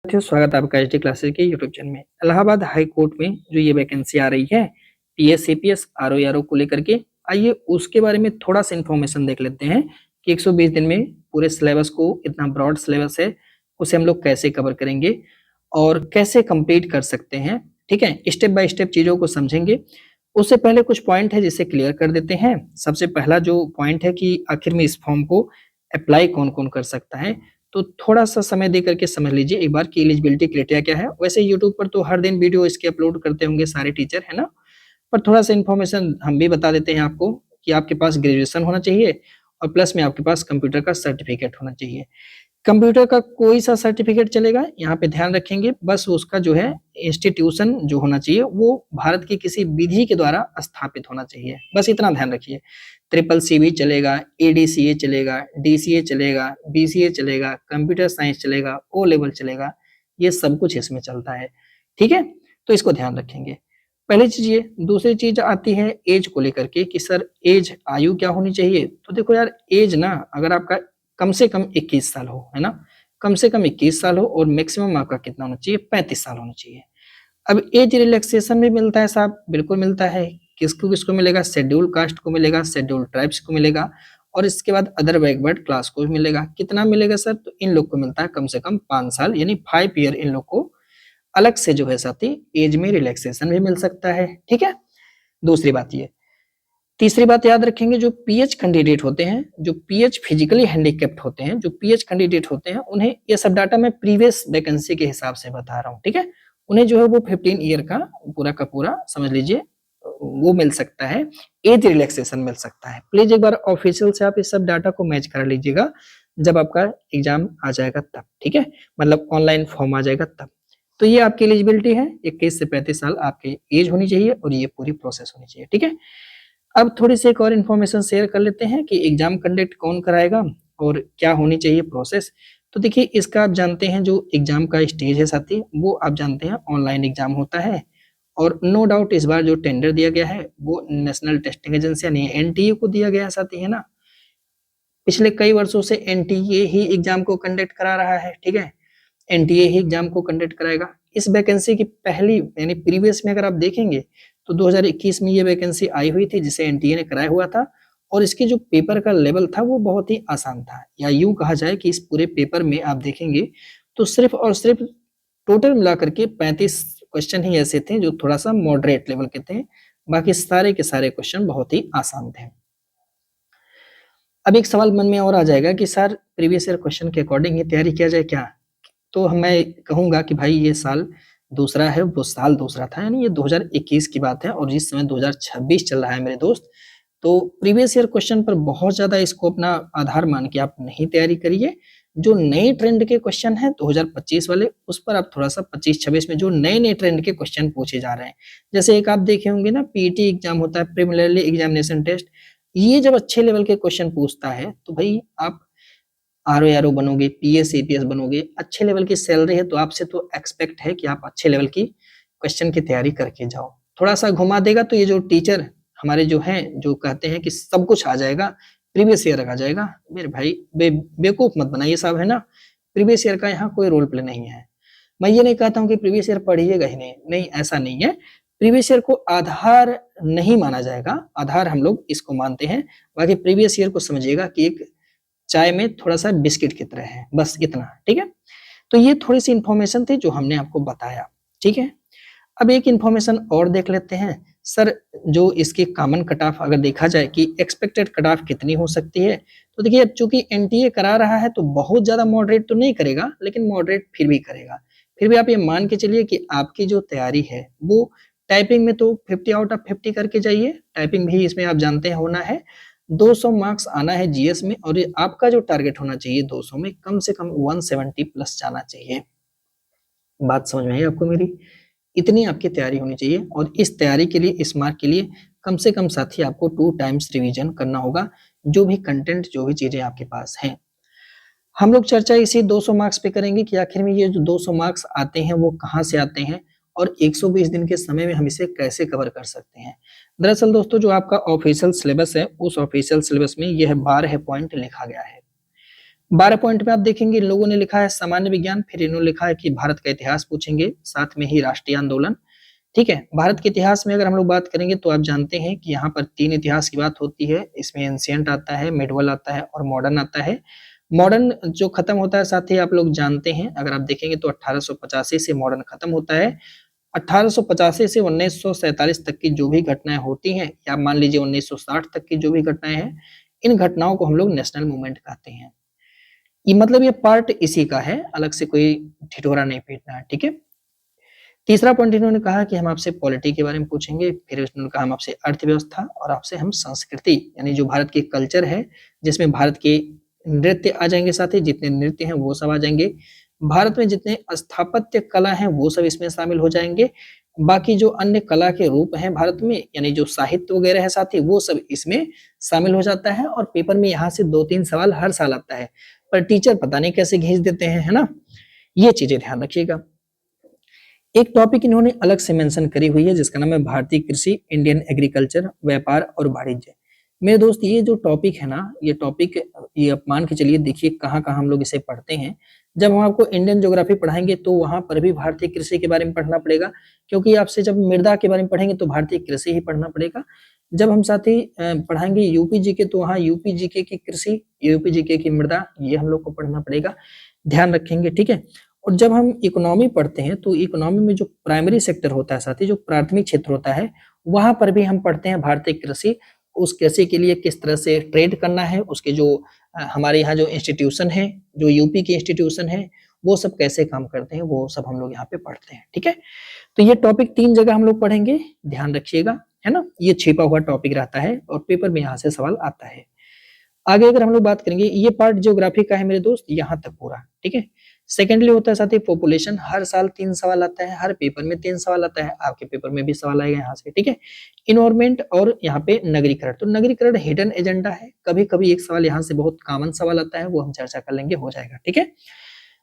साथियों, स्वागत है आपका एचडी क्लासेस के यूट्यूब चैनल में। इलाहाबाद हाई कोर्ट में जो ये वैकेंसी आ रही है पीएस सीपीएस आरओ को लेकर के, आइए उसके बारे में थोड़ा सा इन्फॉर्मेशन देख लेते हैं कि 120 दिन में पूरे सिलेबस को, इतना ब्रॉड सिलेबस है, उसे हम लोग कैसे कवर करेंगे और कैसे कंप्लीट कर सकते हैं। ठीक है, स्टेप बाय स्टेप चीजों को समझेंगे। उससे पहले कुछ पॉइंट है जिसे क्लियर कर देते हैं। सबसे पहला जो पॉइंट है कि आखिर में इस फॉर्म को अप्लाई कौन कौन कर सकता है, तो थोड़ा सा समय दे करके समझ लीजिए एक बार कि एलिजिबिलिटी क्राइटेरिया क्या है। वैसे यूट्यूब पर तो हर दिन वीडियो इसके अपलोड करते होंगे सारे टीचर, है ना, पर थोड़ा सा इन्फॉर्मेशन हम भी बता देते हैं आपको कि आपके पास ग्रेजुएशन होना चाहिए और प्लस में आपके पास कंप्यूटर का सर्टिफिकेट होना चाहिए। कंप्यूटर का कोई सा सर्टिफिकेट चलेगा, यहाँ पे ध्यान रखेंगे, बस उसका जो है इंस्टीट्यूशन जो होना चाहिए वो भारत की किसी विधि के द्वारा स्थापित होना चाहिए, बस इतना ध्यान रखिए। ट्रिपल सी भी चलेगा, एडीसीए चलेगा, डीसीए चलेगा, बीसीए चलेगा, कंप्यूटर साइंस चलेगा, ओ लेवल चलेगा, ये सब कुछ इसमें चलता है। ठीक है, तो इसको ध्यान रखेंगे। पहली चीज ये। दूसरी चीज आती है एज को लेकर के कि सर एज, आयु क्या होनी चाहिए। तो देखो यार, एज ना, अगर आपका कम से कम 21 साल हो, है ना, कम से कम 21 साल हो और मैक्सिमम आपका कितना होना चाहिए, 35 साल होना चाहिए। अब एज रिलैक्सेशन भी मिलता है साहब, बिल्कुल मिलता है। किसको किसको मिलेगा, शेड्यूल कास्ट को मिलेगा, शेड्यूल ट्राइब्स को मिलेगा और इसके बाद अदर बैकवर्ड क्लास को भी मिलेगा। कितना मिलेगा सर, तो इन लोग को मिलता है कम से कम 5 साल यानी 5 ईयर इन लोग को अलग से जो है साथी एज में रिलैक्सेशन भी मिल सकता है। ठीक है, दूसरी बात ये। तीसरी बात याद रखेंगे, जो पीएच कैंडिडेट होते हैं, जो पीएच फिजिकली हैंडीकैप्ड होते हैं, जो पीएच कैंडिडेट होते हैं, उन्हें ये सब डाटा मैं प्रीवियस वैकेंसी के हिसाब से बता रहा हूँ। ठीक है, उन्हें जो है वो 15 ईयर का पूरा समझ लीजिए वो मिल सकता है, एज रिलैक्सेशन मिल सकता है। प्लीज एक बार ऑफिशियल से आप इस सब डाटा को मैच कर लीजिएगा जब आपका एग्जाम आ जाएगा तब। ठीक है, मतलब ऑनलाइन फॉर्म आ जाएगा तब। तो ये आपकी एलिजिबिलिटी है, 21 से 35 साल आपकी एज होनी चाहिए और ये पूरी प्रोसेस होनी चाहिए। ठीक है, अब थोड़ी सी एक और इन्फॉर्मेशन शेयर कर लेते हैं कि एग्जाम कंडक्ट कौन कराएगा और क्या होनी चाहिए प्रोसेस। तो देखिए, इसका आप जानते हैं जो एग्जाम का स्टेज है साथी, वो आप जानते हैं ऑनलाइन एग्जाम होता है और नो डाउट इस बार जो टेंडर दिया गया है वो नेशनल टेस्टिंग एजेंसी यानी एनटीए को दिया गया है साथी, है ना। पिछले कई वर्षों से एनटीए ही एग्जाम को कंडक्ट करा रहा है। ठीक है, एनटीए ही एग्जाम को कंडक्ट कराएगा। इस वैकेंसी की पहली यानी प्रीवियस में अगर आप देखेंगे तो 2021 में ये वैकेंसी आई हुई थी जिसे एनटीए ने कराया हुआ था और इसके जो पेपर का लेवल था वो बहुत ही आसान था, या यूं कहा जाए कि इस पूरे पेपर में आप देखेंगे तो सिर्फ और सिर्फ टोटल मिलाकर के 35 क्वेश्चन ही ऐसे थे जो थोड़ा सा मॉडरेट लेवल के थे, बाकी सारे के सारे क्वेश्चन बहुत ही आसान थे। अब एक सवाल मन में और आ जाएगा कि सर प्रीवियस ईयर क्वेश्चन के अकॉर्डिंग ही तैयारी किया जाए क्या। तो मैं कहूंगा कि भाई ये साल दूसरा है, वो साल दूसरा था, यानी ये 2021 की बात है और इस समय 2026 चल रहा है मेरे दोस्त। तो प्रीवियस ईयर क्वेश्चन पर बहुत ज्यादा इसको अपना आधार मान के आप नहीं तैयारी करिए। जो नए ट्रेंड के क्वेश्चन है 2025 वाले, उस पर आप थोड़ा सा 25-26 में जो नए नए ट्रेंड के क्वेश्चन पूछे जा रहे हैं, जैसे एक आप देखे होंगे ना, पीटी एग्जाम होता है, प्रीलिमिनरी एग्जामिनेशन टेस्ट, ये जब अच्छे लेवल के क्वेश्चन पूछता है तो भाई आप आरओ बनोगे, पीएस एपीएस बनोगे, अच्छे लेवल की सैलरी है तो आपसे तो एक्सपेक्ट है कि आप अच्छे लेवल की क्वेश्चन की तैयारी करके जाओ। थोड़ा सा घुमा देगा तो ये जो टीचर हमारे जो हैं, जो कहते हैं कि सब कुछ आ जाएगा, प्रीवियस ईयर आ जाएगा, मेरे भाई बेवकूफ मत बनाइए साहब, है ना। प्रीवियस ईयर का यहाँ कोई रोल प्ले नहीं है। मैं ये नहीं कहता हूँ कि प्रीवियस ईयर पढ़िएगा ही नहीं, नहीं ऐसा नहीं है। प्रीवियस ईयर को आधार नहीं माना जाएगा, आधार हम लोग इसको मानते हैं, बाकी प्रीवियस ईयर को समझिएगा कि एक चाय में थोड़ा सा बिस्किट की तरह है, बस इतना। ठीक है, तो ये थोड़ी सी इंफॉर्मेशन थी जो हमने आपको बताया। ठीक है, अब एक इंफॉर्मेशन और देख लेते हैं सर, जो इसकी कॉमन कट ऑफ अगर देखा जाए कि एक्सपेक्टेड कट ऑफ कितनी हो सकती है, तो देखिए अब चूंकि एनटीए करा रहा है तो बहुत ज्यादा मॉडरेट तो नहीं करेगा, लेकिन मॉडरेट फिर भी करेगा। फिर भी आप ये मान के चलिए कि आपकी जो तैयारी है वो टाइपिंग में तो 50 आउट ऑफ 50 करके जाइए। टाइपिंग भी इसमें आप जानते हैं होना है, 200 मार्क्स आना है जीएस में और ये आपका जो टारगेट होना चाहिए 200 में कम से कम 170 प्लस जाना चाहिए। बात समझ में आई आपको मेरी, इतनी आपकी तैयारी होनी चाहिए और इस तैयारी के लिए, इस मार्क के लिए कम से कम साथी आपको 2 टाइम्स रिवीजन करना होगा, जो भी कंटेंट, जो भी चीजें आपके पास हैं। हम लोग चर्चा इसी 200 मार्क्स पे करेंगे कि आखिर में ये जो 200 मार्क्स आते हैं वो कहाँ से आते हैं और 120 दिन के समय में हम इसे कैसे कवर कर सकते हैं। दरअसल दोस्तों, जो आपका ऑफिशियल सिलेबस है उस ऑफिशियल सिलेबस में यह 12 पॉइंट लिखा गया है। 12 पॉइंट में आप देखेंगे इन लोगों ने लिखा है सामान्य विज्ञान, फिर इन्होंने लिखा है कि भारत का इतिहास पूछेंगे, साथ में ही राष्ट्रीय आंदोलन। ठीक है, भारत के इतिहास में अगर हम लोग बात करेंगे तो आप जानते हैं कि यहाँ पर 3 इतिहास की बात होती है। इसमें एंशिएंट आता है, मिडवल आता है और मॉडर्न आता है। मॉडर्न जो खत्म होता है साथ ही आप लोग जानते हैं, अगर आप देखेंगे तो 1885 से मॉडर्न खत्म होता है। 1885 से 1947 तक की जो भी घटनाएं होती हैं, या मान लीजिए 1960 तक की जो भी घटनाएं हैं, इन घटनाओं को हम लोग नेशनल मूवमेंट कहते हैं। ये मतलब ये पार्ट इसी का है, अलग से कोई ठिठोरा नहीं पीटना है। ठीक है, तीसरा पॉइंट इन्होंने कहा कि हम आपसे पॉलिटी के बारे में पूछेंगे, फिर उन्होंने कहा हम आपसे अर्थव्यवस्था और आपसे हम संस्कृति, यानी जो भारत की कल्चर है, जिसमें भारत के नृत्य आ जाएंगे, साथ ही जितने नृत्य हैं वो सब आ जाएंगे। भारत में जितने स्थापत्य कला हैं वो सब इसमें शामिल हो जाएंगे। बाकी जो अन्य कला के रूप हैं भारत में, यानी जो साहित्य वगैरह है साथी, वो सब इसमें शामिल हो जाता है। और पेपर में यहाँ से 2-3 सवाल हर साल आता है, पर टीचर पता नहीं कैसे खींच देते हैं, है ना। ये चीजें ध्यान रखिएगा। एक टॉपिक इन्होंने अलग से मेंशन करी हुई है जिसका नाम है भारतीय कृषि, इंडियन एग्रीकल्चर, व्यापार और वाणिज्य। मेरे दोस्त ये जो टॉपिक है ना, ये टॉपिक, ये आप मान के चलिए, देखिए कहाँ कहाँ हम लोग इसे पढ़ते हैं। जब हम आपको इंडियन ज्योग्राफी पढ़ाएंगे तो वहां पर भी भारतीय कृषि के बारे में पढ़ना पड़ेगा, क्योंकि आपसे जब मृदा के बारे में पढ़ेंगे तो भारतीय कृषि ही पढ़ना पड़ेगा। जब हम साथ ही पढ़ाएंगे यूपी जीके तो वहाँ यूपी जीके की कृषि, यूपी जीके की मृदा, ये हम लोग को पढ़ना पड़ेगा, ध्यान रखेंगे। ठीक है, और जब हम इकोनॉमी पढ़ते हैं तो इकोनॉमी में जो प्राइमरी सेक्टर होता है, साथ ही जो प्राथमिक क्षेत्र होता है, वहां पर भी हम पढ़ते हैं भारतीय कृषि। उस कृषि के लिए किस तरह से ट्रेड करना है, उसके जो हमारे यहाँ जो इंस्टीट्यूशन है, जो यूपी के इंस्टीट्यूशन है, वो सब कैसे काम करते हैं, वो सब हम लोग यहाँ पे पढ़ते हैं। ठीक है, तो ये टॉपिक 3 जगह हम लोग पढ़ेंगे, ध्यान रखिएगा, है ना। ये छिपा हुआ टॉपिक रहता है और पेपर में यहाँ से सवाल आता है। आगे अगर हम लोग बात करेंगे, ये पार्ट ज्योग्राफी का है मेरे दोस्त, यहाँ तक पूरा। ठीक है, सेकेंडली होता है साथ ही पॉपुलेशन, हर साल 3 सवाल आता है, हर पेपर में 3 सवाल आता है, आपके पेपर में भी सवाल आएगा यहाँ से। ठीक है, इन्वायरमेंट और यहाँ पे नगरीकरण, तो नगरीकरण हिडन एजेंडा है, कभी कभी एक सवाल यहाँ से बहुत कॉमन सवाल आता है, वो हम चर्चा कर लेंगे, हो जाएगा। ठीक है,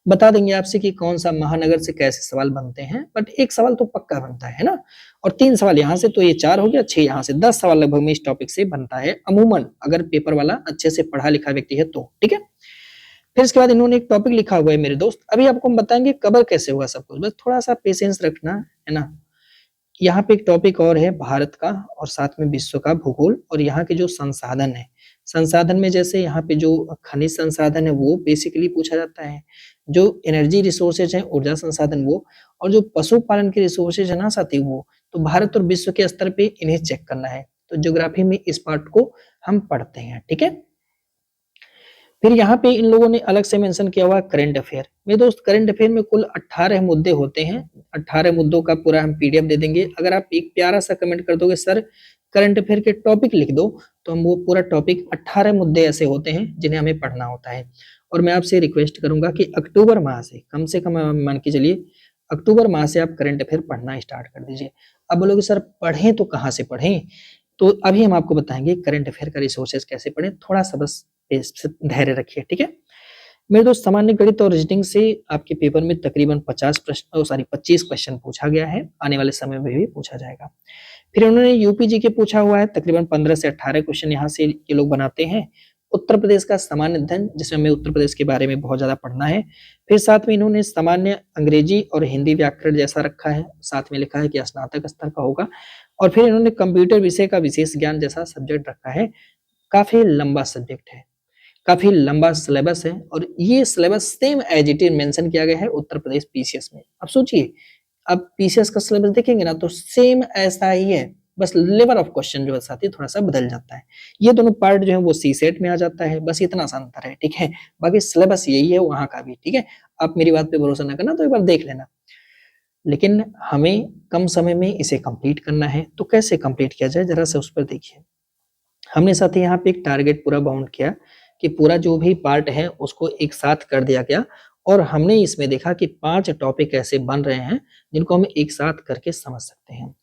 बता देंगे आपसे कि कौन सा महानगर से कैसे सवाल बनते हैं, बट एक सवाल तो पक्का बनता है ना। और 3 सवाल यहाँ से, तो ये 4 हो गया, 6 यहाँ से, 10 सवाल लगभग में इस टॉपिक से बनता है अमूमन, अगर पेपर वाला अच्छे से पढ़ा लिखा व्यक्ति है तो। ठीक है, फिर इसके बाद इन्होंने एक टॉपिक लिखा हुआ है मेरे दोस्त, अभी आपको हम बताएंगे कवर कैसे होगा सब कुछ, बस थोड़ा सा पेशेंस रखना, है ना। यहाँ पे एक टॉपिक और है भारत का और साथ में विश्व का भूगोल और यहाँ के जो संसाधन है, संसाधन में जैसे यहाँ पे जो खनिज संसाधन है वो बेसिकली पूछा जाता है, जो एनर्जी रिसोर्सेज है, ऊर्जा संसाधन वो, और जो पशुपालन के रिसोर्सेज है ना साथी, वो तो भारत और विश्व के स्तर पे इन्हें चेक करना है। तो ज्योग्राफी में इस पार्ट को हम पढ़ते हैं। ठीक है, फिर यहाँ पे इन लोगों ने अलग से मेंशन किया हुआ करंट अफेयर। मेरे दोस्त करंट अफेयर में कुल 18 मुद्दे होते हैं, 18 मुद्दों का पूरा हम पीडीएफ दे देंगे। अगर आप एक प्यारा सा कमेंट कर दोगे सर करंट अफेयर के टॉपिक लिख दो, तो हम वो पूरा टॉपिक, 18 मुद्दे ऐसे होते हैं जिन्हें हमें पढ़ना होता है। और मैं आपसे रिक्वेस्ट करूंगा कि अक्टूबर माह से कम मान के चलिए, अक्टूबर माह से आप करंट अफेयर पढ़ना स्टार्ट कर दीजिए। अब बोलोगे सर पढ़ें तो कहाँ से पढ़ें, तो अभी हम आपको बताएंगे करंट अफेयर का रिसोर्सेज कैसे पढ़ें, थोड़ा सा बस धैर्य रखिए। ठीक है, मेरे दोस्त सामान्य गणित और रीजनिंग से आपके पेपर में तकरीबन 25 क्वेश्चन पूछा गया है, आने वाले समय में भी पूछा जाएगा। फिर उन्होंने यूपीजी के पूछा हुआ है, तकरीबन 15 से 18 क्वेश्चन यहाँ से ये लोग बनाते हैं। उत्तर प्रदेश का सामान्य अध्ययन, जिसमें हमें उत्तर प्रदेश के बारे में बहुत ज्यादा पढ़ना है। फिर साथ में इन्होंने सामान्य अंग्रेजी और हिंदी व्याकरण जैसा रखा है, साथ में लिखा है कि स्नातक स्तर का होगा। और फिर इन्होंने कंप्यूटर विषय का विशेष ज्ञान जैसा सब्जेक्ट रखा है। काफी लंबा सब्जेक्ट है, काफी लंबा सिलेबस है, और ये syllabus same as it is mention किया गया है उत्तर प्रदेश पीसीएस में। अब सोचिए, अब पीसीएस का सिलेबस देखेंगे ना तो सेम ऐसा ही है, बस लेवल ऑफ क्वेश्चन जो है साथी थोड़ा सा बदल जाता है। ये दोनों पार्ट जो है वो सी सेट में आ जाता है, बस इतना सा अंतर है। ठीक है, बाकी सिलेबस यही है वहां का भी। ठीक है, आप मेरी बात पे भरोसा ना करना तो एक बार देख लेना, लेकिन हमें कम समय में इसे कंप्लीट करना है। तो कैसे कंप्लीट किया जाए, जरा से उस पर देखिए। हमने साथ ही यहाँ पे एक टारगेट पूरा बाउंड किया कि पूरा जो भी पार्ट है उसको एक साथ कर दिया गया, और हमने इसमें देखा कि 5 टॉपिक ऐसे बन रहे हैं जिनको हम एक साथ करके समझ सकते हैं।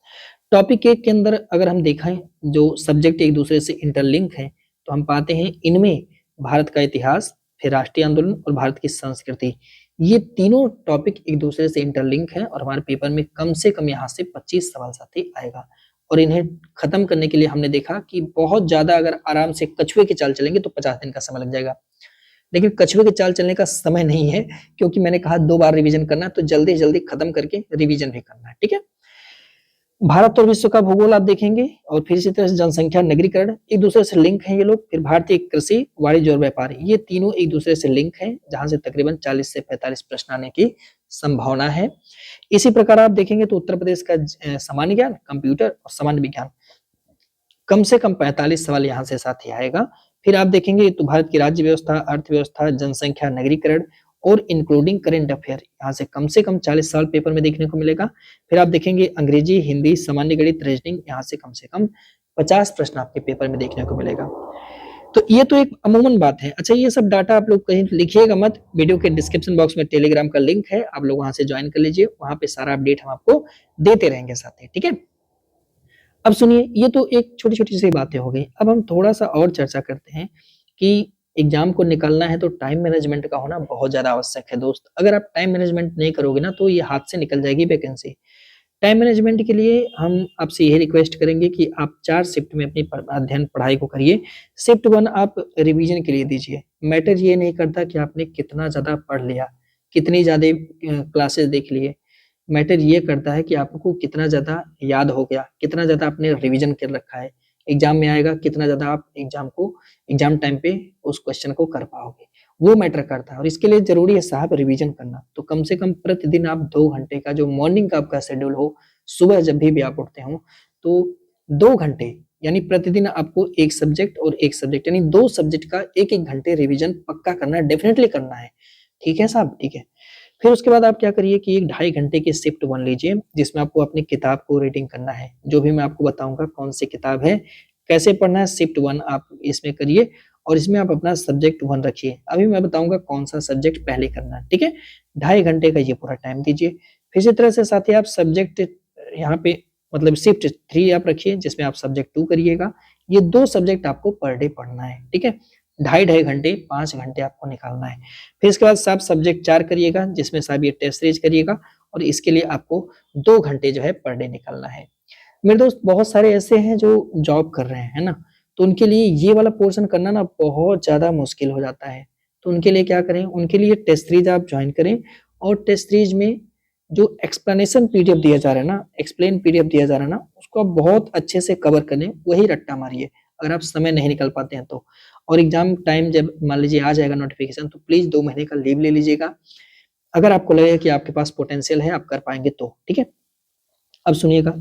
टॉपिक 1 के अंदर अगर हम देखें, जो सब्जेक्ट एक दूसरे से इंटरलिंक है, तो हम पाते हैं इनमें भारत का इतिहास, फिर राष्ट्रीय आंदोलन और भारत की संस्कृति, ये तीनों टॉपिक एक दूसरे से इंटरलिंक है, और हमारे पेपर में कम से कम यहाँ से 25 सवाल साथी आएगा। और इन्हें खत्म करने के लिए हमने देखा कि बहुत ज्यादा अगर आराम से कछुए की चाल चलेंगे तो 50 दिन का समय लग जाएगा। लेकिन कछुए की चाल चलने का समय नहीं है, क्योंकि मैंने कहा 2 बार रिवीजन करना है, तो जल्दी जल्दी खत्म करके रिवीजन भी करना है। ठीक है, भारत और विश्व का भूगोल आप देखेंगे, और फिर इसी तरह से जनसंख्या, नगरीकरण, एक दूसरे से लिंक है ये लोग। फिर भारतीय कृषि, वाणिज्य और व्यापार, ये तीनों एक दूसरे से लिंक है, जहां से तकरीबन 40 से 45 प्रश्न आने की संभावना है। इसी प्रकार आप देखेंगे तो उत्तर प्रदेश का सामान्य ज्ञान, कंप्यूटर और सामान्य विज्ञान, कम से कम 45 सवाल यहाँ से साथ ही आएगा। फिर आप देखेंगे तो भारत की राज्य व्यवस्था, अर्थव्यवस्था, जनसंख्या, नगरीकरण और इंक्लूडिंग करंट अफेयर, यहाँ से कम 40 सवाल पेपर में देखने को मिलेगा। फिर आप देखेंगे अंग्रेजी, हिंदी, सामान्य गणित, रीजनिंग, यहाँ से कम 50 प्रश्न आपके पेपर में देखने को मिलेगा। तो ये तो एक अमूमन बात है। अच्छा, ये सब डाटा आप लोग कहीं लिखिएगा मत, वीडियो के डिस्क्रिप्शन बॉक्स में टेलीग्राम का लिंक है, आप लोग वहां से ज्वाइन कर लीजिए, वहां पे सारा अपडेट हम आपको देते रहेंगे साथ ही। ठीक है, अब सुनिए, ये तो एक छोटी-छोटी सी बातें हो गई। अब हम थोड़ा-सा और चर्चा करते हैं कि एग्ज़ाम को निकालना है तो टाइम मैनेजमेंट का होना बहुत ज़्यादा आवश्यक है दोस्त। अगर आप टाइम मैनेजमेंट नहीं करोगे ना तो ये हाथ से निकल जाएगी वैकेंसी। टाइम मैनेजमेंट के लिए हम आपसे यही रिक्वेस्ट करेंगे कि आप 4 शिफ्ट में अपनी अध्ययन पढ़ाई को करिए। शिफ्ट 1 आप रिवीजन के लिए दीजिए। मैटर ये नहीं करता कि आपने कितना ज़्यादा पढ़ लिया, कितनी ज़्यादा क्लासेस देख लिए। मैटर ये करता है कि आपको कितना ज़्यादा याद हो गया, कितना ज़्यादा आपने रिवीजन कर रखा है। एग्ज़ाम में आएगा कितना ज़्यादा आप एग्ज़ाम टाइम पे उस क्वेश्चन को कर पाओगे, वो मैटर करता है, और इसके लिए ज़रूरी है साहब रिवीजन करना। तो कम से कम प्रतिदिन आप 2 घंटे का, जो मॉर्निंग का आपका शेड्यूल हो, सुबह जब भी आप उठते हो, तो 2 घंटे यानी प्रतिदिन आपको 1 सब्जेक्ट और 1 सब्जेक्ट यानी 2 सब्जेक्ट का 1-1 घंटे रिवीजन पक्का करना है, डेफ़िनेटली करना है। ठीक है साहब? ठीक है। फिर उसके बाद आप क्या करिए कि 1 ढाई घंटे की शिफ्ट 1 लीजिए, जिसमें आपको अपनी किताब को रीडिंग करना है। जो भी मैं आपको बताऊँगा कौन-सी किताब है, कैसे पढ़ना है, शिफ्ट 1 आप इसमें करिए, और इसमें आप अपना सब्जेक्ट 1 रखिए। अभी मैं बताऊँगा कौन-सा सब्जेक्ट पहले करना है, ठीक है? ढाई घंटे का ये पूरा टाइम दीजिए। फिर इसी तरह से साथ ही आप सब्जेक्ट यहाँ पे मतलब शिफ्ट 3 आप रखिए, जिसमें आप सब्जेक्ट 2 करिएगा। ये 2 सब्जेक्ट आपको पर डे पढ़ना है, ठीक है? ढाई-ढाई घंटे, 5 घंटे आपको निकालना है। फिर इसके बाद साहब सब्जेक्ट 4 करिएगा, जिसमें साहब ये टेस्ट सीरीज करिएगा, और इसके लिए आपको 2 घंटे जो है पर डे निकालना है। मेरे दोस्त बहुत सारे ऐसे हैं जो जॉब कर रहे हैं, है ना? तो उनके लिए ये वाला पोर्शन करना ना बहुत ज़्यादा मुश्किल हो जाता है। तो उनके लिए क्या करें? उनके लिए टेस्ट सीरीज आप जॉइन करें, और टेस्ट सीरीज में जो एक्सप्लेनेशन पीडीएफ दिया जा रहा है ना, एक्सप्लेन पीडीएफ दिया जा रहा है ना, उसको आप बहुत अच्छे से कवर करें, वही रट्टा मारिए, अगर आप समय नहीं निकाल पाते हैं तो। और एग्ज़ाम टाइम जब मान लीजिए आ जाएगा नोटिफ़िकेशन, तो प्लीज़ 2 महीने का लीव ले लीजिएगा। अगर आपको लगेगा कि आपके पास पोटेंशियल है, आप कर पाएँगे तो, ठीक है? अब सुनिएगा,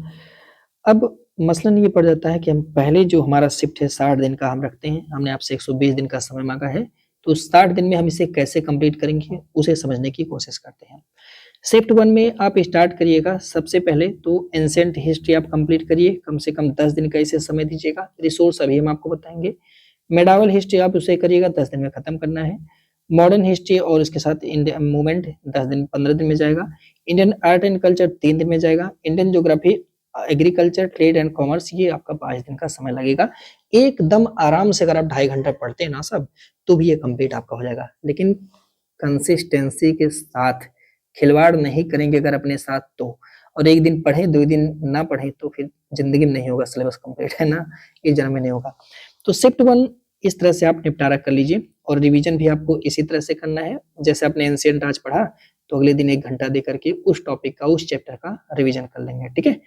अब मसलन ये पड़ जाता है कि हम पहले जो हमारा शिफ्ट है 60 दिन का हम रखते हैं, हमने आपसे 120 दिन का समय माँगा है, तो 60 दिन में हम इसे कैसे कंप्लीट करेंगे, उसे समझने की कोशिश करते हैं। शिफ्ट 1 में आप स्टार्ट करिएगा, सबसे पहले तो एंशिएंट हिस्ट्री आप कंप्लीट करिए, कम से कम 10 दिन का इसे समय दीजिएगा, रिसोर्स अभी हम आपको बताएँगे। मेडावल हिस्ट्री आप उसे करिएगा, 10 दिन में खत्म करना है। मॉडर्न हिस्ट्री और इसके साथ इंडियन मूवमेंट 10 दिन 15 दिन में जाएगा। इंडियन आर्ट एंड कल्चर 3 दिन में जाएगा। Indian geography, agriculture, trade and commerce, ये आपका 5 दिन का समय लगेगा। एकदम आराम से अगर आप ढाई घंटा पढ़ते हैं ना साहब, तो भी ये कंप्लीट आपका हो जाएगा। लेकिन कंसिस्टेंसी के साथ खिलवाड़ नहीं करेंगे अगर अपने साथ तो, और 1 दिन पढ़ें, 2 दिन ना पढ़ें तो फिर ज़िंदगी में नहीं होगा सिलेबस कंप्लीट, है ना? इस जन्म में नहीं होगा। तो शिफ्ट 1 इस तरह से आप निपटारा कर लीजिए, और रिवीजन भी आपको इसी तरह से करना है। जैसे आपने एंशिएंट आज पढ़ा, तो अगले दिन 1 घंटा दे करके उस टॉपिक का, उस चैप्टर का रिवीजन कर लेंगे, ठीक है?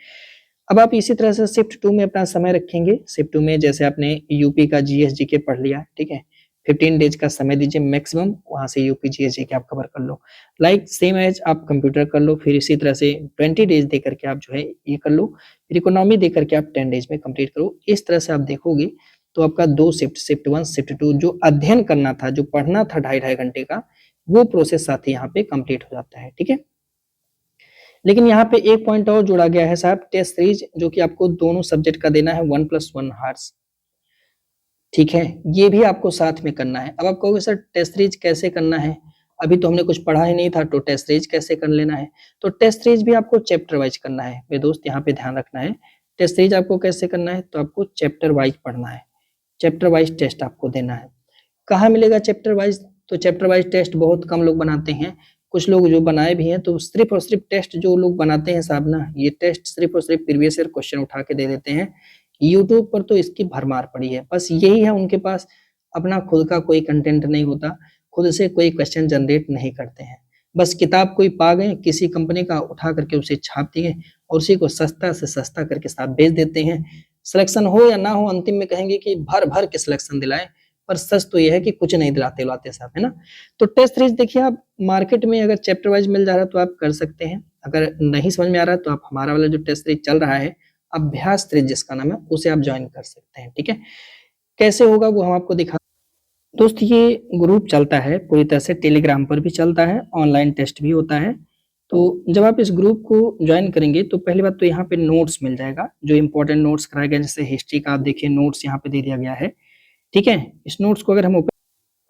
अब आप इसी तरह से शिफ्ट 2 में अपना समय रखेंगे। शिफ्ट 2 में जैसे आपने यूपी का जीएस जीके पढ़ लिया, ठीक है? 15 डेज़ का समय दीजिए मैक्सिमम, वहाँ से यूपी जीएस जीके आप कवर कर लो। लाइक सेम एज़ आप कंप्यूटर कर लो, फिर इसी तरह से 20 डेज़ दे करके आप जो है ये कर लो, फिर इकोनॉमी दे करके आप 10 डेज़ में कंप्लीट करो। इस तरह से आप देखोगे तो आपका 2 शिफ्ट, शिफ्ट 1, शिफ्ट 2 जो अध्ययन करना था, जो पढ़ना था ढाई-ढाई घंटे का, वो प्रोसेस साथ ही यहाँ पे कंप्लीट हो जाता है, ठीक है? लेकिन यहाँ पे एक पॉइंट और जोड़ा गया है साहब, टेस्ट सीरीज, जो कि आपको दोनों सब्जेक्ट का देना है 1+1 हार्स, ठीक है? ये भी आपको साथ में करना है। अब आप कहोगे सर टेस्ट सीरीज कैसे करना है? अभी तो हमने कुछ पढ़ा ही नहीं था, तो टेस्ट सीरीज कैसे कर लेना है? तो टेस्ट सीरीज भी आपको चैप्टर वाइज करना है मेरे दोस्त, यहाँ पे ध्यान रखना है। टेस्ट सीरीज आपको कैसे करना है? तो आपको चैप्टर वाइज पढ़ना है, चैप्टर वाइज टेस्ट आपको देना है। कहाँ मिलेगा चैप्टर वाइज? तो चैप्टर वाइज टेस्ट बहुत कम लोग बनाते हैं। कुछ लोग जो बनाए भी हैं, तो सिर्फ और सिर्फ टेस्ट जो लोग बनाते हैं साहब ना, ये टेस्ट सिर्फ और सिर्फ प्रीवियस ईयर क्वेश्चन उठा के दे देते हैं। यूट्यूब पर तो इसकी भरमार पड़ी है। बस यही है उनके पास, अपना खुद का कोई कंटेंट नहीं होता, खुद से कोई क्वेश्चन जनरेट नहीं करते हैं। बस किताब कोई पा गए, किसी कंपनी का उठा करके उसे छाप दिए और उसी को सस्ता से सस्ता करके साथ बेच देते हैं। सिलेक्शन हो या ना हो, अंतिम में कहेंगे कि भर-भर के सिलेक्शन दिलाएँ, पर सच तो ये है कि कुछ नहीं दिलाते साहब, है ना? तो टेस्ट सीरीज़ देखिए, आप मार्केट में अगर चैप्टर वाइज़ मिल जा रहा है तो आप कर सकते हैं। अगर नहीं समझ में आ रहा है तो आप हमारा वाला जो टेस्ट सीरीज़ चल रहा है, अभ्यास सीरीज़ जिसका नाम है, उसे आप जॉइन कर सकते हैं, ठीक है? कैसे होगा वो हम आपको दिखा दोस्त, ये ग्रुप चलता है पूरी तरह से, टेलीग्राम पर भी चलता है, ऑनलाइन टेस्ट भी होता है। तो जब आप इस ग्रुप को जॉइन करेंगे तो पहली बात तो यहाँ पे नोट्स मिल जाएगा, जो इम्पोर्टेंट नोट्स कराए गए, जैसे हिस्ट्री का आप देखिए नोट्स यहाँ पे दे दिया गया है, ठीक है? इस नोट्स को अगर हम ओपन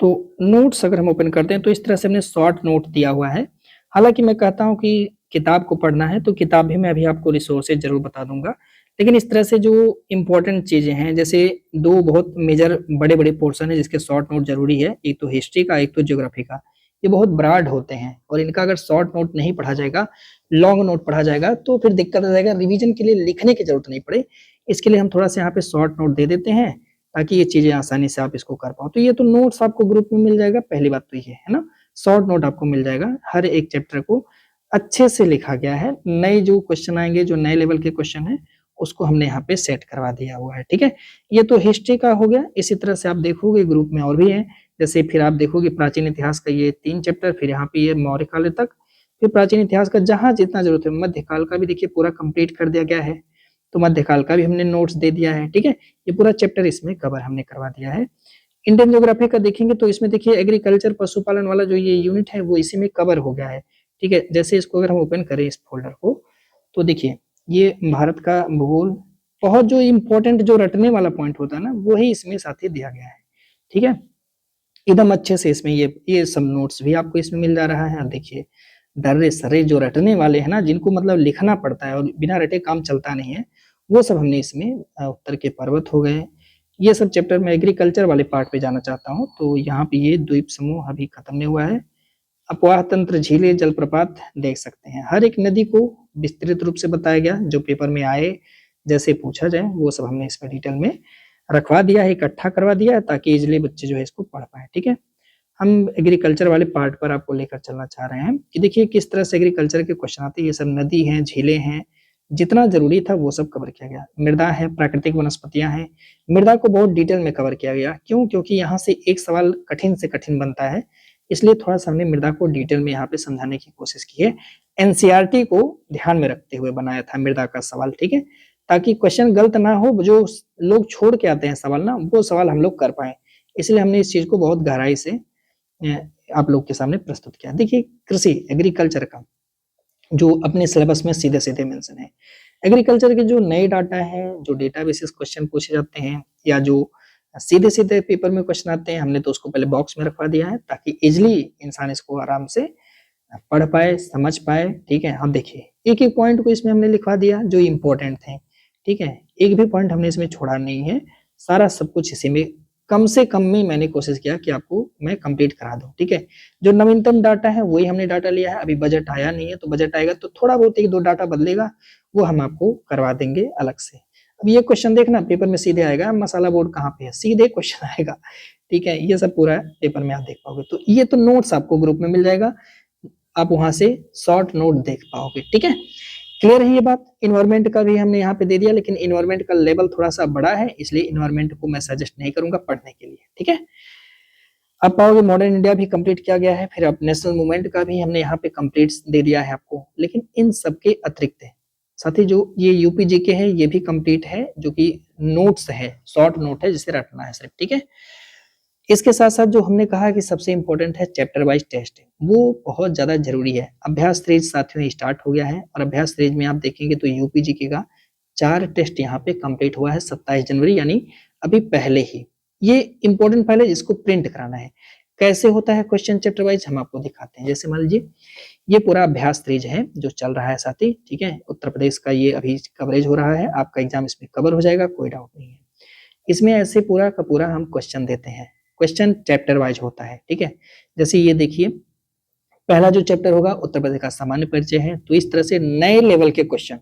तो नोट्स अगर हम ओपन करते हैं तो इस तरह से हमने शॉर्ट नोट दिया हुआ है। हालाँकि मैं कहता हूँ कि किताब को पढ़ना है तो किताब भी मैं अभी आपको रिसोर्सेज़ ज़रूर बता दूँगा। लेकिन इस तरह से जो इम्पोर्टेंट चीज़ें हैं, जैसे 2 बहुत मेजर बड़े-बड़े पोर्शन है जिसके शॉर्ट नोट ज़रूरी है, एक तो हिस्ट्री का, एक तो ज्योग्राफी का। ये बहुत ब्रॉड होते हैं और इनका अगर शॉर्ट नोट नहीं पढ़ा जाएगा, लॉन्ग नोट पढ़ा जाएगा तो फिर दिक्कत आ जाएगा, रिवीजन के लिए लिखने की ज़रूरत नहीं पड़े। इसके लिए हम थोड़ा-सा यहाँ पे शॉर्ट नोट दे देते हैं ताकि ये चीज़ें आसानी से आप इसको कर पाओ। तो ये तो नोट्स आपको ग्रुप में मिल जाएगा, पहली बात तो ये है ना? शॉर्ट नोट आपको मिल जाएगा, हर एक चैप्टर को अच्छे से लिखा गया है। नए जो क्वेश्चन आएँगे, जो नए लेवल के क्वेश्चन हैं, उसको हमने यहाँ पे सेट करवा दिया हुआ है, ठीक है? ये तो हिस्ट्री का हो गया, इसी तरह से आप देखोगे ग्रुप में और भी हैं, जैसे फिर आप देखोगे प्राचीन इतिहास का ये 3 चैप्टर, फिर यहाँ पे ये मौर्यकाल तक, फिर प्राचीन इतिहास का जहाँ जितना ज़रूरत है, मध्यकाल का भी देखिए पूरा कंप्लीट कर दिया गया है, तो मध्यकाल का भी हमने नोट्स दे दिया है, ठीक है? ये पूरा चैप्टर इसमें कवर हमने करवा दिया है। इंडियन ज्योग्राफी का देखेंगे तो इसमें देखिए एग्रीकल्चर पशुपालन वाला जो ये यूनिट है वो इसी में कवर हो गया है, ठीक है? जैसे इसको अगर हम ओपन करें इस फ़ोल्डर को, तो देखिए ये भारत का भूगोल, बहुत जो इम्पोर्टेंट जो रटने वाला पॉइंट होता है ना, वही इसमें साथ ही दिया गया है, ठीक है? एकदम अच्छे से इसमें ये सब नोट्स भी आपको इसमें मिल जा रहा है। अब देखिए दर्रे-सर्रे जो रटने वाले हैं ना, जिनको मतलब लिखना पड़ता है और बिना रटे काम चलता नहीं है, वो सब हमने इसमें उत्तर के पर्वत हो गए, ये सब चैप्टर में एग्रीकल्चर वाले पार्ट पे जाना चाहता हूँ, तो यहाँ पे ये द्वीप समूह अभी खत्म नहीं हुआ है। अपवाह तंत्र, झीलें, जलप्रपात देख सकते हैं। हर एक नदी को विस्तृत रूप से बताया गया, जो पेपर में आए, जैसे पूछा जाए, वो सब हमने इसमें डिटेल में रखवा दिया है, इकट्ठा करवा दिया है ताकि ईज़िली बच्चे जो है इसको पढ़ पाएँ, ठीक है? हम एग्रीकल्चर वाले पार्ट पर आपको लेकर चलना चाह रहे हैं कि देखिए किस तरह से एग्रीकल्चर के क्वेश्चन आते हैं। ये सब नदी हैं, झीलें हैं, जितना ज़रूरी था वो सब कवर किया गया। मृदा है, प्राकृतिक वनस्पतियाँ हैं, मृदा को बहुत डिटेल में कवर किया गया। क्यों? क्योंकि यहाँ से एक सवाल कठिन से कठिन बनता है, इसलिए थोड़ा-सा हमने मृदा को डिटेल में यहाँ पे समझाने की कोशिश की है। एनसीईआरटी को ध्यान में रखते हुए बनाया था मृदा का सवाल, ठीक है? ताकि क्वेश्चन गलत ना हो, जो लोग छोड़ के आते हैं सवाल ना, वो सवाल हम लोग कर पाएँ। इसलिए हमने इस चीज़ को बहुत गहराई से आप लोग के सामने प्रस्तुत किया। देखिए कृषि, एग्रीकल्चर का जो अपने सिलेबस में सीधे-सीधे मेंशन है। एग्रीकल्चर के जो नए डाटा हैं, जो डेटा बेसिस क्वेश्चन पूछे जाते हैं या जो सीधे-सीधे पेपर में क्वेश्चन आते हैं, हमने तो उसको पहले बॉक्स में रखवा दिया है ताकि ईज़िली इंसान इसको आराम से पढ़ पाए, समझ पाए, ठीक है? अब देखिए, एक-एक पॉइंट को इसमें हमने लिखवा दिया जो इम्पोर्टेंट थे, ठीक है? एक भी पॉइंट हमने इसमें छोड़ा नहीं है, सारा सब कुछ इसी में कम से कम में मैंने कोशिश किया कि आपको मैं कंप्लीट करा दूँ, ठीक है? जो नवीनतम डाटा है वही हमने डाटा लिया है, अभी बजट आया नहीं है, तो बजट आएगा तो थोड़ा बहुत 1-2 डाटा बदलेगा, वो हम आपको करवा देंगे अलग से। अब ये क्वेश्चन देखना पेपर में सीधे आएगा, मसाला बोर्ड कहाँ पे है? सीधे क्वेश्चन आएगा, ठीक है? ये सब पूरा पेपर में आप देख पाओगे। तो ये तो नोट्स आपको ग्रुप में मिल जाएगा, आप वहाँ से शॉर्ट नोट देख पाओगे, ठीक है? क्लियर है ये बात? एनवायरनमेंट का भी हमने यहाँ पे दे दिया, लेकिन एनवायरनमेंट का लेवल थोड़ा-सा बड़ा है, इसलिए एनवायरनमेंट को मैं सजेस्ट नहीं करूँगा पढ़ने के लिए, ठीक है? आप पाओगे मॉडर्न इंडिया भी कंप्लीट किया गया है, फिर अब नेशनल मूवमेंट का भी हमने यहाँ पे कंप्लीट दे दिया है आपको। लेकिन इन सब के अतिरिक्त साथ ही जो ये यूपी जीके है, ये भी कंप्लीट है, जो कि नोट्स है, शॉर्ट नोट है, जिसे रटना है सिर्फ, ठीक है? इसके साथ-साथ जो हमने कहा कि सबसे इम्पोर्टेंट है चैप्टर वाइज़ टेस्ट, वो बहुत ज़्यादा ज़रूरी है। अभ्यास सीरीज़ साथियों स्टार्ट हो गया है और अभ्यास सीरीज़ में आप देखेंगे तो यूपी जीके का 4 टेस्ट यहाँ पे कंप्लीट हुआ है 27 जनवरी, यानी अभी पहले ही। ये इम्पोर्टेंट फाइल है, जिसको प्रिंट कराना है। कैसे होता है क्वेश्चन चैप्टर वाइज़, हम आपको दिखाते हैं। जैसे मान लीजिए ये पूरा अभ्यास सीरीज़ है जो चल रहा है साथी, ठीक है? उत्तर प्रदेश का ये अभी कवरेज हो रहा है, आपका एग्ज़ाम इसमें कवर हो जाएगा, कोई डाउट नहीं है। इसमें ऐसे पूरा का पूरा हम क्वेश्चन देते हैं। क्वेश्चन चैप्टर वाइज होता है, ठीक है? जैसे ये देखिए, पहला जो चैप्टर होगा उत्तर प्रदेश का सामान्य परिचय है, तो इस तरह से नए लेवल के क्वेश्चन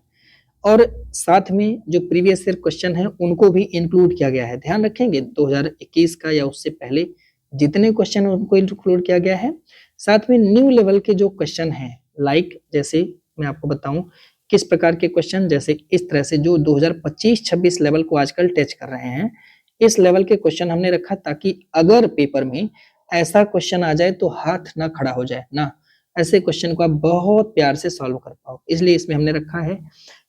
और साथ में जो प्रीवियस ईयर क्वेश्चन है उनको भी इंक्लूड किया गया है। ध्यान रखेंगे 2021 का या उससे पहले जितने क्वेश्चन उनको इंक्लूड किया गया है। साथ में न्यू लेवल के जो क्वेश्चन हैं, लाइक जैसे मैं आपको बताऊं किस प्रकार के क्वेश्चन, जैसे इस तरह से जो 2025-26 लेवल को आजकल टच कर रहे हैं, इस लेवल के क्वेश्चन हमने रखा ताकि अगर पेपर में ऐसा क्वेश्चन आ जाए तो हाथ ना खड़ा हो जाए ना, ऐसे क्वेश्चन को आप बहुत प्यार से सॉल्व कर पाओ, इसलिए इसमें हमने रखा है।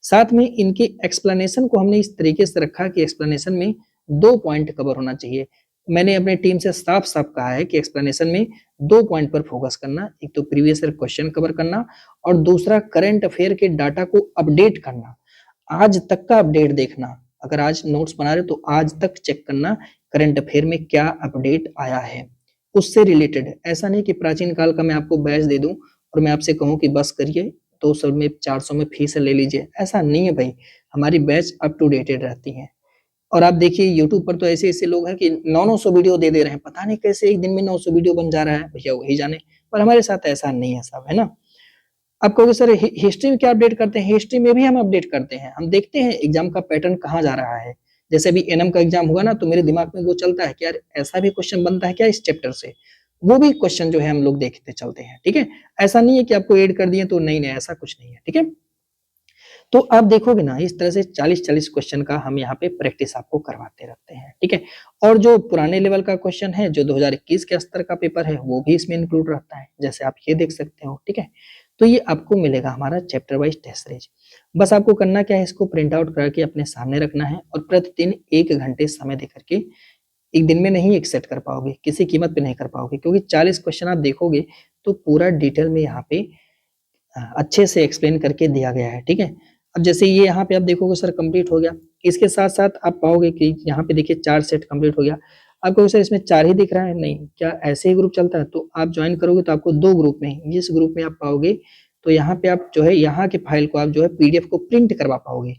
साथ में इनकी एक्सप्लेनेशन को हमने इस तरीके से रखा कि एक्सप्लेनेशन में 2 पॉइंट कवर होना चाहिए। मैंने अपने टीम से साफ-साफ कहा है कि एक्सप्लेनेशन में 2 पॉइंट पर फोकस करना, एक तो प्रीवियस ईयर क्वेश्चन कवर करना और दूसरा करंट अफेयर के डाटा को अपडेट करना। आज तक का अपडेट देखना, अगर आज नोट्स बना रहे हो तो आज तक चेक करना करंट अफेयर में क्या अपडेट आया है, उससे रिलेटेड। ऐसा नहीं कि प्राचीन काल का मैं आपको बैच दे दूं और मैं आपसे कहूं कि बस करिए 200 में 400 में फीस ले लीजिए, ऐसा नहीं है भाई। हमारी बैच अप टू डेटेड रहती है। और आप देखिए यूट्यूब पर तो ऐसे-ऐसे लोग हैं कि 900 वीडियो दे रहे हैं, पता नहीं कैसे एक दिन में 900 वीडियो बन जा रहा है, भैया वही जाने। पर हमारे साथ ऐसा नहीं है साहब, है ना? आप कहोगे सर हिस्ट्री में क्या अपडेट करते हैं? हिस्ट्री में भी हम अपडेट करते हैं। हम देखते हैं एग्जाम का पैटर्न कहाँ जा रहा है। जैसे अभी एनएम का एग्जाम हुआ ना, तो मेरे दिमाग में वो चलता है कि यार ऐसा भी क्वेश्चन बनता है क्या इस चैप्टर से? वो भी क्वेश्चन जो है हम लोग देखते चलते हैं, ठीक है? ऐसा नहीं है कि आपको ऐड कर दिए तो नहीं, ऐसा कुछ नहीं है, ठीक है? तो आप देखोगे ना इस तरह से 40-40 क्वेश्चन का हम यहाँ पे प्रैक्टिस आपको करवाते रहते हैं, ठीक है? और जो पुराने लेवल का क्वेश्चन है, जो 2021 के स्तर का पेपर है, वो भी इसमें इंक्लूड रहता है, जैसे आप ये देख सकते हो, ठीक है? तो ये आपको मिलेगा हमारा चैप्टर वाइज टेस्ट सीरीज। बस आपको करना क्या है, इसको प्रिंट आउट करके अपने सामने रखना है और प्रतिदिन 1 घंटे समय दे करके, एक दिन में नहीं एक सेट कर पाओगे, किसी कीमत पे नहीं कर पाओगे, क्योंकि 40 क्वेश्चन आप देखोगे तो पूरा डिटेल में यहाँ पे अच्छे से एक्सप्लेन करके दिया गया है, ठीक है? अब जैसे ये यहाँ पे आप देखोगे सर कंप्लीट हो गया, इसके साथ-साथ आप पाओगे कि यहाँ पे देखिए 4 सेट कंप्लीट हो गया। आप कहोगे सर इसमें 4 ही दिख रहा है, नहीं, क्या ऐसे ही ग्रुप चलता है? तो आप जॉइन करोगे तो आपको 2 ग्रुप में, जिस ग्रुप में आप पाओगे तो यहाँ पे आप जो है यहाँ के फाइल को आप जो है पीडीएफ को प्रिंट करवा पाओगे।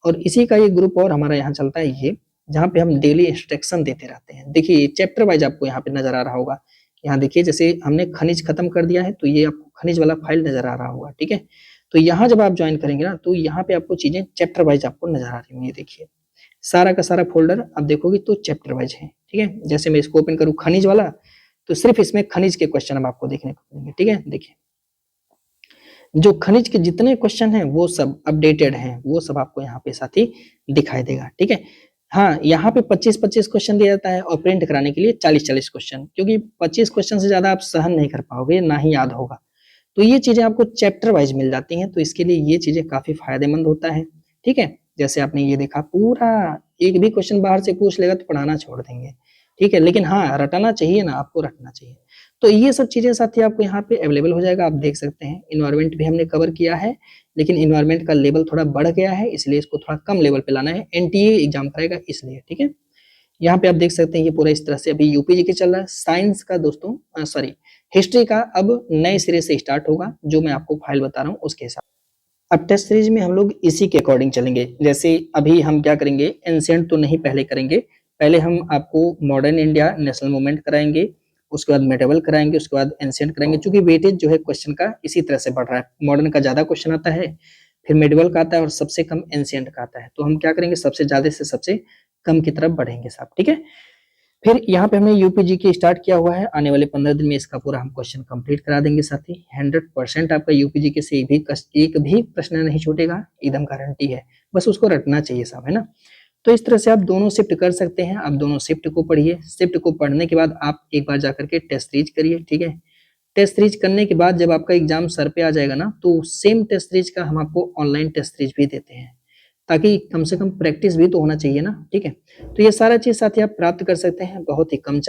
और इसी का ये ग्रुप और हमारा यहाँ चलता है ये, जहाँ पे हम डेली इंस्ट्रक्शन देते रहते हैं। देखिए चैप्टर वाइज आपको यहाँ पे नज़र आ रहा होगा। यहाँ देखिए जैसे हमने खनिज खत्म कर दिया है तो ये आपको खनिज वाला फाइल नज़र आ रहा होगा, ठीक है? तो यहाँ जब आप जॉइन करेंगे ना तो यहाँ पे आपको चीज़ें चैप्टर वाइज आपको नज़र आ रही होंगी, देखिए। सारा का सारा फ़ोल्डर आप देखोगे तो चैप्टर वाइज है, ठीक है? जैसे मैं इसको ओपन करूँ खनिज वाला, तो सिर्फ़ इसमें खनिज के क्वेश्चन अब आपको देखने को मिलेंगे, ठीक है? देखिए। जो खनिज के जितने क्वेश्चन हैं वो सब अपडेटेड हैं, वो सब आपको यहाँ पे साथ ही दिखाई देगा, ठीक है? हाँ, यहाँ पे 25-25 क्वेश्चन दिया जाता है और प्रिंट कराने के लिए 40-40 क्वेश्चन, क्योंकि 25 क्वेश्चन से ज़्यादा आप सहन नहीं कर पाओगे, ना ही याद होगा। तो ये चीज़ें आपको चैप्टर वाइज मिल जाती हैं, तो इसके लिए ये चीज़ें काफ़ी फ़ायदेमंद होता है, ठीक है? जैसे आपने ये देखा पूरा एक भी क्वेश्चन बाहर से पूछ लेगा तो पढ़ाना छोड़ देंगे, ठीक है? लेकिन हाँ, रटना चाहिए ना, आपको रटना चाहिए। तो ये सब चीज़ें साथी आपको यहाँ पे अवेलेबल हो जाएगा, आप देख सकते हैं। एनवायरनमेंट भी हमने कवर किया है, लेकिन एनवायरनमेंट का लेवल थोड़ा बढ़ गया है, इसलिए इसको थोड़ा कम लेवल पे लाना है, एनटीए एग्ज़ाम कराएगा इसलिए, ठीक है? यहाँ पे आप देख सकते हैं ये पूरा इस तरह से अभी यूपीजीके चल रहा है। साइंस का दोस्तों सॉरी हिस्ट्री का अब नए सिरे से स्टार्ट होगा, जो मैं आपको फाइल बता रहा हूँ उसके हिसाब। अब टेस्ट सीरीज में हम लोग इसी के अकॉर्डिंग चलेंगे। जैसे अभी हम क्या करेंगे, एंशिएंट तो नहीं पहले करेंगे, पहले हम आपको मॉडर्न इंडिया नेशनल मूवमेंट कराएँगे, उसके बाद मेडिएवल कराएँगे, उसके बाद एंशिएंट कराएँगे, चूँकि वेटेज जो है क्वेश्चन का इसी तरह से बढ़ रहा है। मॉडर्न का ज़्यादा क्वेश्चन आता है, फिर मेडिएवल का आता है और सबसे कम एंशिएंट का आता है। तो हम क्या करेंगे, सबसे ज़्यादा से सबसे कम की तरफ बढ़ेंगे साहब, ठीक है? फिर यहाँ पे हमने यूपीजीके स्टार्ट किया हुआ है, आने वाले 15 दिन में इसका पूरा हम क्वेश्चन कंप्लीट करा देंगे साथी। 100% आपका यूपीजीके से एक भी प्रश्न नहीं छूटेगा, एकदम गारंटी है। बस उसको रटना चाहिए साहब, है ना? तो इस तरह से आप दोनों शिफ्ट कर सकते हैं, आप दोनों शिफ्ट को पढ़िए, शिफ्ट को पढ़ने के बाद आप एक बार जाकर के टेस्ट सीरीज करिए, ठीक है? टेस्ट सीरीज करने के बाद जब आपका एग्जाम सर पे आ जाएगा ना, तो सेम टेस्ट सीरीज का हम आपको ऑनलाइन टेस्ट सीरीज भी देते हैं, ताकि कम से कम प्रैक्टिस भी तो होना चाहिए ना, ठीक है? तो ये सारा चीज़ साथी आप प्राप्त कर सकते हैं बहुत ही कम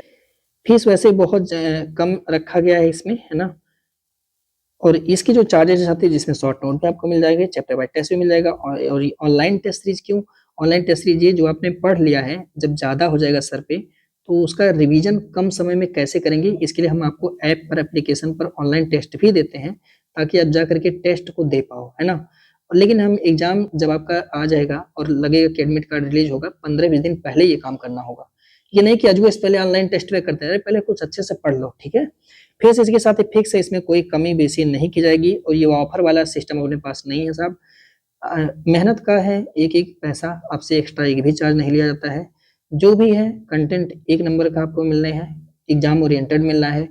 फीस वैसे बहुत कम रखा गया है इसमें, है ना? और इसकी जो चार्जेज़ साथी जिसमें शॉर्ट नोट भी आपको मिल जाएगा, चैप्टर वाइज़ टेस्ट भी मिल जाएगा और ये ऑनलाइन टेस्ट सीरीज क्यों? ऑनलाइन टेस्ट सीरीज ये जो आपने पढ़ लिया है, जब ज़्यादा हो जाएगा सर पे, तो उसका रिवीजन कम समय में कैसे करेंगे, इसके लिए हम आपको ऐप पर, एप्लीकेशन पर ऑनलाइन टेस्ट भी देते हैं, ताकि आप जाकर के टेस्ट को दे पाओ, है ना? लेकिन हम एग्ज़ाम जब आपका आ जाएगा और लगेगा कि एडमिट कार्ड रिलीज़ होगा, 15-20 दिन पहले ये काम करना होगा। ये नहीं कि एजुकेस पहले ऑनलाइन टेस्ट वे करते हैं, पहले कुछ अच्छे से पढ़ लो, ठीक है? फीस इसके साथ ही फिक्स है, इसमें कोई कमी बेसी नहीं की जाएगी और ये ऑफर वाला सिस्टम अपने पास नहीं है साहब। मेहनत का है, एक-एक पैसा आपसे एक्स्ट्रा एक भी चार्ज नहीं लिया जाता है। जो भी है कंटेंट एक नंबर का आपको मिलने हैं, एग्जाम ओरिएंटेड मिलना है,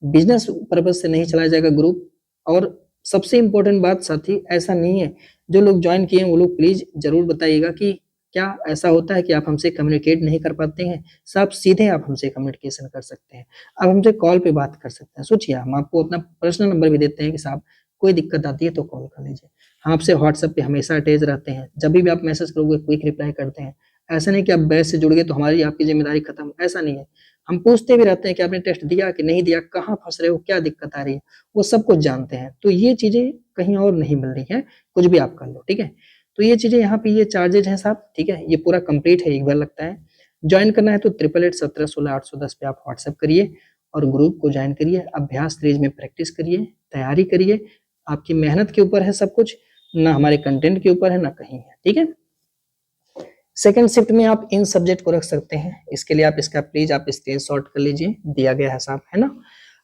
बिजनेस पर्पज से नहीं चलाया जाएगा ग्रुप। और सबसे इम्पोर्टेंट बात साथी, ऐसा नहीं है, जो लोग ज्वाइन किए हैं वो लोग प्लीज जरूर बताइएगा कि क्या ऐसा होता है कि आप हमसे कम्युनिकेट नहीं कर पाते हैं? साफ सीधे आप हमसे कम्युनिकेशन कर सकते हैं, आप हमसे कॉल पे बात कर सकते हैं। सोचिए, हम आपको अपना पर्सनल नंबर भी देते हैं कि साहब कोई दिक्कत आती है तो कॉल कर लीजिए। हम आपसे व्हाट्सएप पे हमेशा अटैच रहते हैं, जब भी आप मैसेज करोगे क्विक रिप्लाई करते हैं। ऐसा नहीं कि आप बैच से जुड़ गए तो हमारी आपकी जिम्मेदारी खत्म, ऐसा नहीं है। हम पूछते भी रहते हैं कि आपने टेस्ट दिया कि नहीं दिया, कहाँ फंस रहे हो, क्या दिक्कत आ रही है, वो सब कुछ जानते हैं। तो ये चीजें कहीं और नहीं मिल रही है, कुछ भी आप कर लो, ठीक है। तो ये चीजें यहाँ पे ये चार्जेज हैं साहब, ठीक है। ये पूरा कंप्लीट है, एक बार लगता है ज्वाइन करना है तो 8881716810 पे आप व्हाट्सएप करिए और ग्रुप को ज्वाइन करिए। अभ्यास सीरीज में प्रैक्टिस करिए, तैयारी करिए। आपकी मेहनत के ऊपर है सब कुछ, ना हमारे कंटेंट के ऊपर है, ना कहीं है, ठीक है। सेकंड शिफ्ट में आप इन सब्जेक्ट को रख सकते हैं, इसके लिए आप इसका प्लीज आप स्क्रीनशॉट कर लीजिए, दिया गया है साहब, है ना।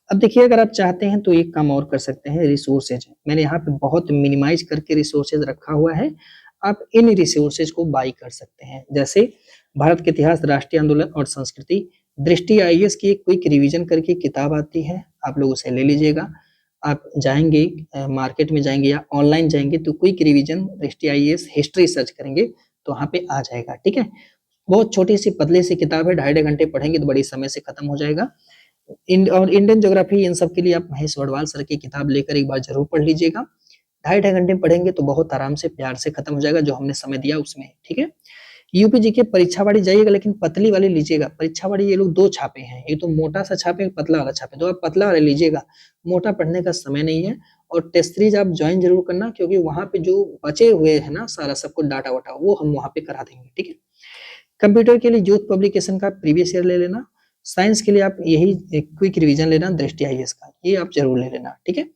अब देखिए, अगर आप चाहते हैं तो एक काम और कर सकते हैं, रिसोर्सेज। मैंने यहाँ पे बहुत मिनिमाइज करके रिसोर्सेज रखा हुआ है, आप इन रिसोर्सेज को बाई कर सकते हैं। जैसे भारत के इतिहास, राष्ट्रीय आंदोलन और संस्कृति, दृष्टि आईएएस की एक क्विक रिवीजन करके किताब आती है, आप लोग उसे ले लीजिएगा। आप जाएंगे मार्केट में जाएंगे या ऑनलाइन जाएंगे तो क्विक रिवीजन दृष्टि आईएएस हिस्ट्री सर्च करेंगे तो वहाँ पे आ जाएगा, ठीक है। बहुत छोटी सी पतली सी किताब है, 2.5 घंटे पढ़ेंगे तो बड़ी समय से खत्म हो जाएगा। और इंडियन ज्योग्राफी, इन सब के लिए आप महेश वडवाल सर की किताब लेकर एक बार जरूर पढ़ लीजिएगा। 2.5 घंटे पढ़ेंगे तो बहुत आराम से प्यार से खत्म हो जाएगा, जो हमने समय दिया उसमें, ठीक है। यूपी जी के परीक्षा वाली जाइएगा, लेकिन पतली वाली लीजिएगा। परीक्षा वाली ये लोग 2 छापे हैं, एक तो मोटा सा छापे, एक पतला वाला छापे, तो आप पतला वाला लीजिएगा, मोटा पढ़ने का समय नहीं है। और टेस्ट सीरीज आप ज्वाइन जरूर करना, क्योंकि वहां पे जो बचे हुए है ना सारा सब कुछ डाटा वाटा, वो हम वहां पे करा देंगे, ठीक है। कंप्यूटर के लिए यूथ पब्लिकेशन का प्रीवियस ईयर ले लेना। साइंस के लिए आप यही क्विक रिवीजन लेना, दृष्टि आईएएस का, ये आप जरूर ले लेना, ठीक है।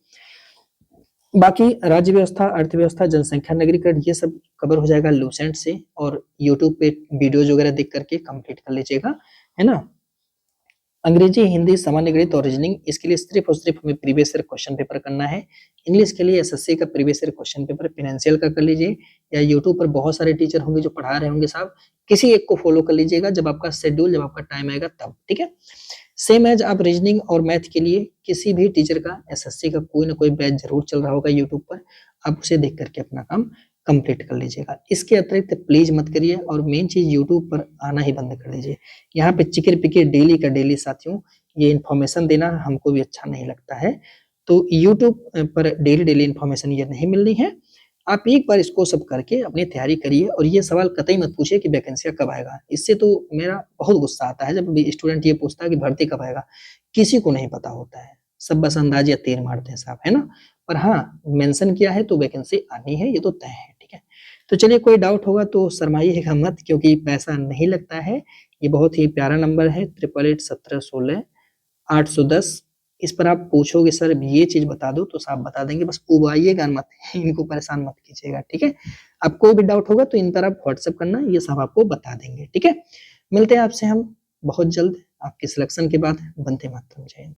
बाकी राज्य व्यवस्था, अर्थव्यवस्था, जनसंख्या, नगरीकरण, ये सब कवर हो जाएगा लूसेंट से, और यूट्यूब पे वीडियोज वगैरह देख करके कंप्लीट कर लीजिएगा, है ना। अंग्रेजी, हिंदी, सामान्य गणित और रीजनिंग, इसके लिए सिर्फ और सिर्फ हमें प्रीवियस ईयर क्वेश्चन पेपर करना है। इंग्लिश के लिए एसएससी का previous year question paper financial का कर लीजिए, या यूट्यूब पर बहुत सारे टीचर होंगे जो पढ़ा रहे होंगे साहब, किसी एक को फॉलो कर लीजिएगा, जब आपका शेड्यूल, जब आपका टाइम आएगा तब, ठीक है। सेम एज आप रीजनिंग और मैथ के लिए किसी भी टीचर का, एसएससी का कोई ना कोई बैच जरूर चल रहा होगा यूट्यूब पर, आप उसे देख करके अपना काम कंप्लीट कर लीजिएगा। इसके अतिरिक्त प्लीज मत करिए, और मेन चीज यूट्यूब पर आना ही बंद कर दीजिए। यहाँ पे चिकर पिकर डेली का डेली साथियों, ये इन्फॉर्मेशन देना हमको भी अच्छा नहीं लगता है। तो यूट्यूब पर डेली डेली इन्फॉर्मेशन ये नहीं मिलनी है। आप एक बार इसको सब करके अपनी तैयारी करिए, और ये सवाल कतई मत पूछिए कि वैकेंसी कब आएगा। इससे तो मेरा बहुत गुस्सा आता है जब स्टूडेंट ये पूछता है कि भर्ती कब आएगा। किसी को नहीं पता होता है, सब बस अंदाज या तीर मारते हैं साहब, है ना। पर हाँ, मेंशन किया है तो वैकेंसी आनी है, ये तो तय है, ठीक है। तो चलिए, कोई डाउट होगा तो शर्माइएगा मत, क्योंकि पैसा नहीं लगता है। ये बहुत ही प्यारा नंबर है, 8881716810। इस पर आप पूछोगे सर ये चीज बता दो, तो साहब बता देंगे, बस उबाइएगा मत, इनको परेशान मत कीजिएगा, ठीक है। आपको कोई भी डाउट होगा तो इन पर आप व्हाट्सएप करना, ये साहब आपको बता देंगे, ठीक है। मिलते हैं आपसे हम बहुत जल्द आपके सिलेक्शन के बाद। वंदे मातरम, जय हिंद।